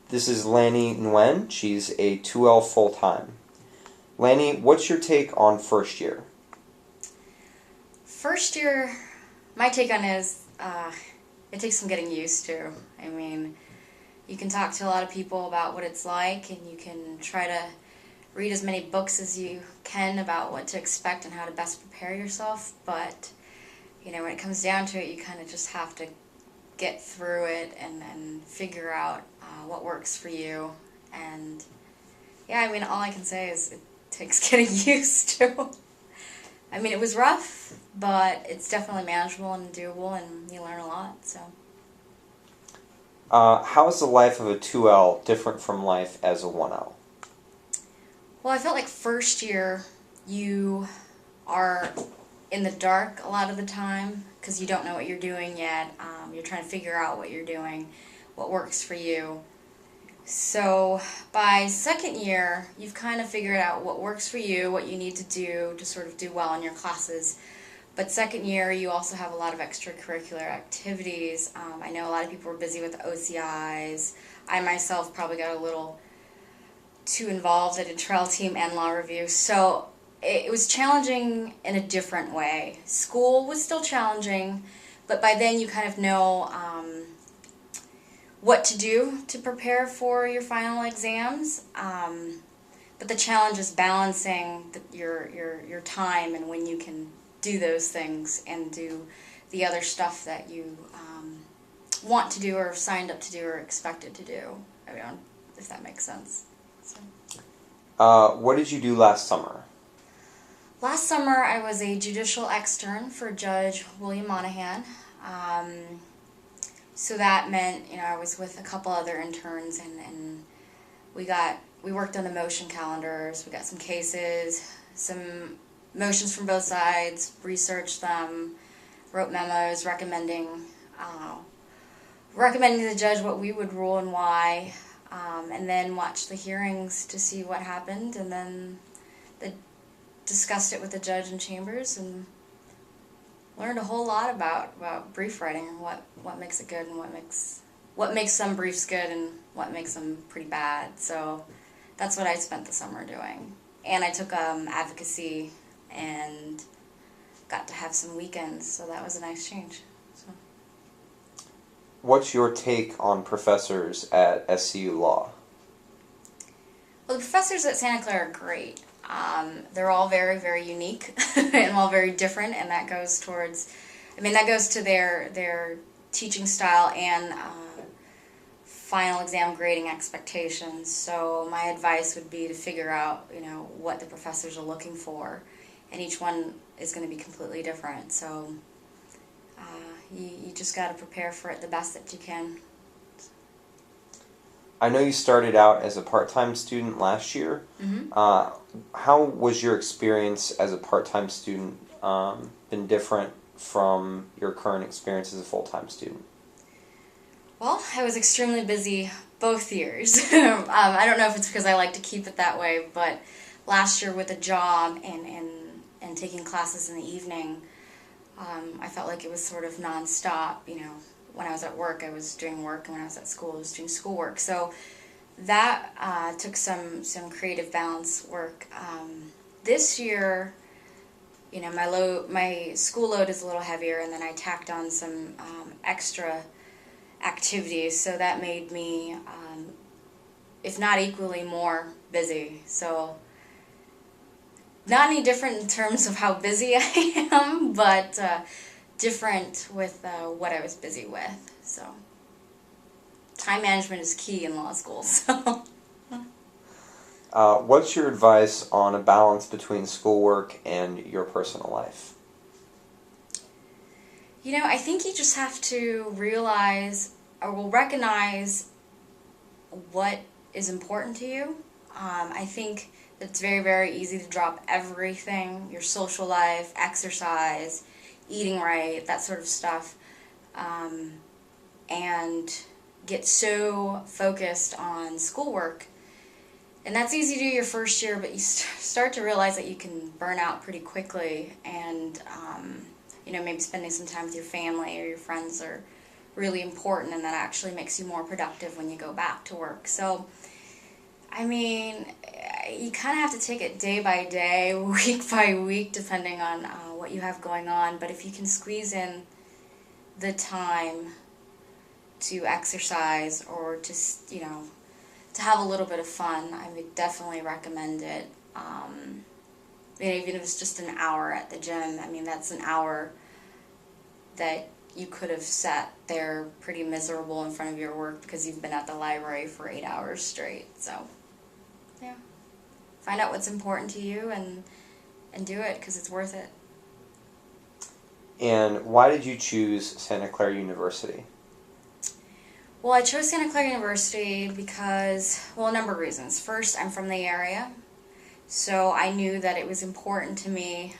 This is Lannie Nguyen. She's a 2L full-time. Lannie, what's your take on first year? First year, my take on it is it takes some getting used to. I mean, you can talk to a lot of people about what it's like, and you can try to read as many books as you can about what to expect and how to best prepare yourself, but when it comes down to it, you kind of just have to get through it and figure out what works for you. And yeah, I mean, all I can say is it takes getting used to. I mean, it was rough, but it's definitely manageable and doable, and you learn a lot, so. How is the life of a 2L different from life as a 1L? Well, I felt like first year you are in the dark a lot of the time because you don't know what you're doing yet. You're trying to figure out what you're doing, what works for you. So by second year, you've kind of figured out what works for you, what you need to do to sort of do well in your classes. But second year, you also have a lot of extracurricular activities. I know a lot of people were busy with OCIs. I myself probably got a little too involved at a trail team and law review. So it was challenging in a different way. School was still challenging, but by then you kind of know what to do to prepare for your final exams. But the challenge is balancing your time and when you can do those things and do the other stuff that you want to do or signed up to do or expected to do. I mean, if that makes sense. So. What did you do last summer? Last summer, I was a judicial extern for Judge William Monahan. So that meant, I was with a couple other interns, and we worked on the motion calendars. We got some cases, some motions from both sides, researched them, wrote memos recommending to the judge what we would rule and why, and then watched the hearings to see what happened, and then discussed it with the judge in chambers and learned a whole lot about brief writing and what makes it good and what makes some briefs good and what makes them pretty bad. So that's what I spent the summer doing. And I took advocacy and got to have some weekends, so that was a nice change. So. What's your take on professors at SCU Law? Well, the professors at Santa Clara are great. They're all very, very unique and all very different, and that goes to their teaching style and final exam grading expectations. So my advice would be to figure out, what the professors are looking for, and each one is going to be completely different. So you just got to prepare for it the best that you can. I know you started out as a part-time student last year. Mm-hmm. How was your experience as a part-time student been different from your current experience as a full-time student? Well, I was extremely busy both years. I don't know if it's because I like to keep it that way, but last year with a job and taking classes in the evening, I felt like it was sort of nonstop. When I was at work, I was doing work, and when I was at school, I was doing schoolwork. So that took some creative balance work. This year, my school load is a little heavier, and then I tacked on some extra activities, so that made me, if not equally, more busy. So not any different in terms of how busy I am, but different with what I was busy with. So time management is key in law school. So what's your advice on a balance between schoolwork and your personal life? I think you just have to recognize what is important to you. I think it's very, very easy to drop everything, your social life, exercise, eating right, that sort of stuff, and get so focused on schoolwork. And that's easy to do your first year, but you start to realize that you can burn out pretty quickly, and maybe spending some time with your family or your friends or really important, and that actually makes you more productive when you go back to work. So, I mean, you kind of have to take it day by day, week by week, depending on what you have going on. But if you can squeeze in the time to exercise or just, to have a little bit of fun, I would definitely recommend it. Even if it's just an hour at the gym, I mean, that's an hour that you could have sat there pretty miserable in front of your work because you've been at the library for 8 hours straight. So, yeah. Find out what's important to you and do it because it's worth it. And why did you choose Santa Clara University? Well, I chose Santa Clara University because, a number of reasons. First, I'm from the area, so I knew that it was important to me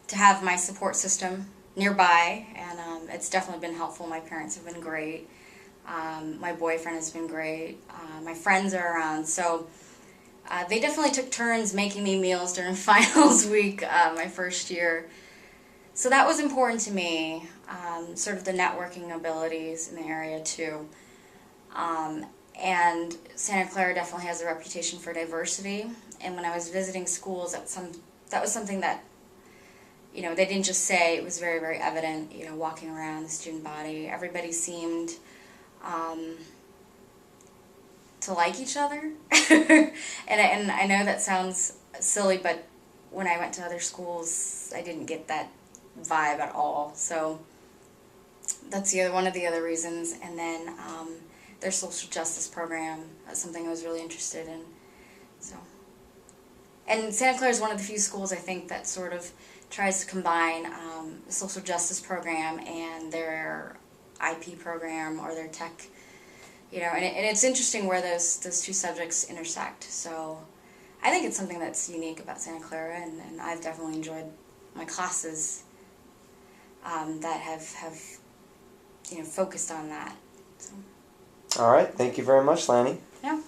to have my support system nearby, and it's definitely been helpful. My parents have been great. My boyfriend has been great. My friends are around, so they definitely took turns making me meals during finals week my first year. So that was important to me, sort of the networking abilities in the area too. And Santa Clara definitely has a reputation for diversity. And when I was visiting schools, that was something that, they didn't just say, it was very, very evident, walking around the student body. Everybody seemed to like each other. and I know that sounds silly, but when I went to other schools, I didn't get that vibe at all. So that's one of the other reasons. And then their social justice program, that's something I was really interested in. So, and Santa Clara is one of the few schools I think that sort of tries to combine the social justice program and their IP program or their tech, and it's interesting where those two subjects intersect. So I think it's something that's unique about Santa Clara, and I've definitely enjoyed my classes that have focused on that. So. All right. Thank you very much, Lannie. Yeah.